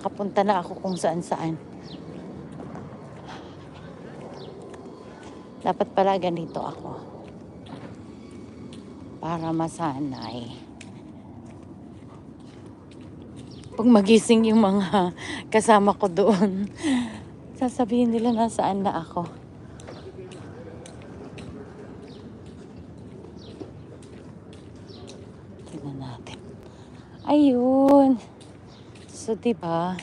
Nakakapunta na ako kung saan-saan. Dapat pala ganito ako. Para masanay. Pag magising yung mga kasama ko doon, sasabihin nila nasaan na ako. Tingnan natin. Ayun. So, diba?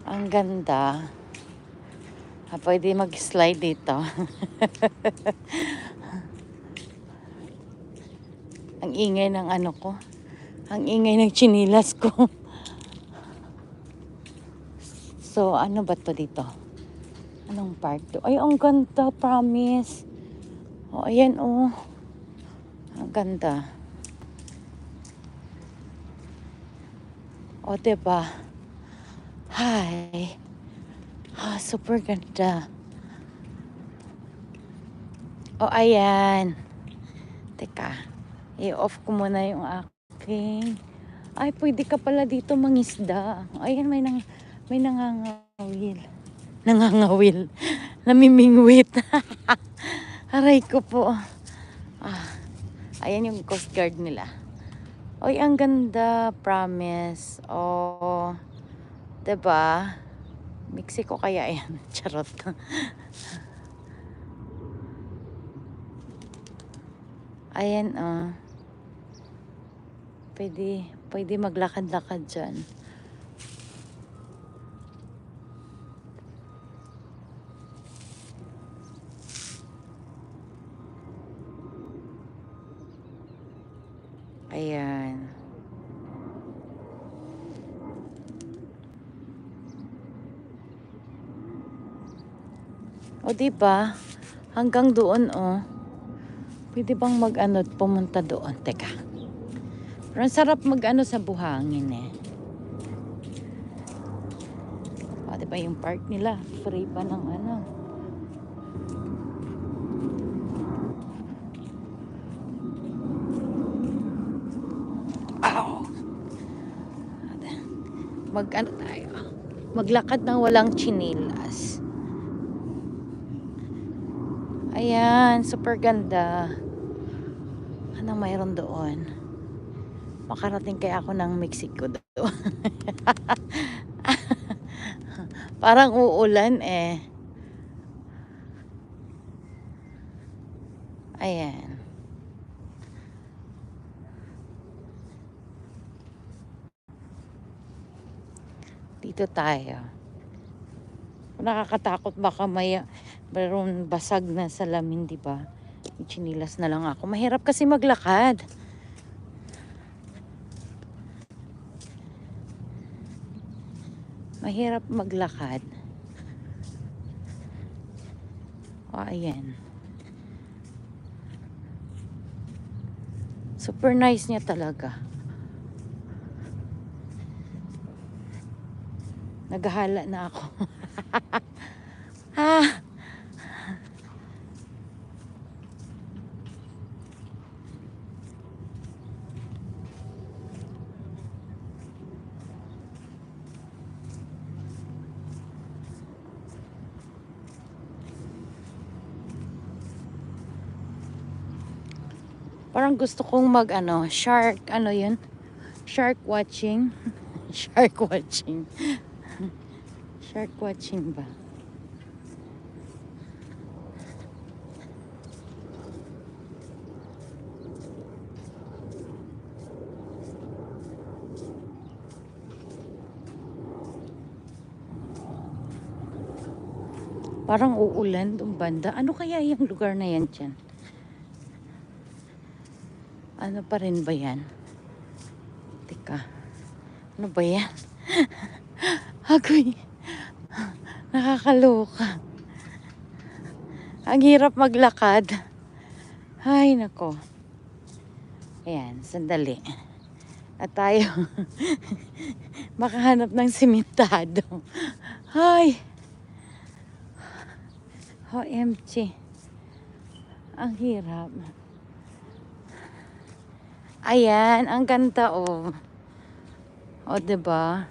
Ang ganda. Pwede mag-slide dito. Ang ingay ng ano ko. Ang ingay ng chinilas ko. So, ano ba to dito? Anong park to? Ay, ang ganda, promise. O, ayan, oh. Ang ganda. O, diba? Hi. Super ganda. O, ayan. Teka. I-off ko muna yung aking. Ay, pwede ka pala dito mangisda. Ayan, may nangangawil. Nangangawil. Namimingwit. Aray ko po. Ayan yung Coast Guard nila. Oy, ang ganda, promise. Oh, 'di ba? Mexico kaya 'yan. Charot. Ayan, oh. Pwede maglakad-lakad diyan. Ayan. O, diba? Hanggang doon, oh. Pwede bang mag-ano, pumunta doon? Teka. Pero ang sarap mag-ano sa buhangin, eh. O, diba yung park nila? Free pa ng ano. Ow! Mag-ano tayo? Maglakad ng walang chinilas. Ayan, super ganda. Anong mayroon doon? Makarating kaya ako ng Mexico doon. Parang uulan eh. Ayan. Dito tayo. Nakakatakot baka mayroon basag na salamin, di ba? Chinilas na lang ako. Mahirap kasi maglakad. Mahirap maglakad. O, ayan. Super nice niya talaga. Naghahala na ako. Parang gusto kong shark, ano yun? Shark watching. Shark watching. Shark watching ba? Parang uulan doon banda. Ano kaya yung lugar na yan dyan? Ano pa rin ba yan? Teka. Ano ba yan? Agoy. Nakakaloka. Ang hirap maglakad. Ay, nako. Ayan, sandali. At tayo makahanap ng simentado. Ay. OMG. Ang hirap. Ayan, ang ganda, oh. O, diba?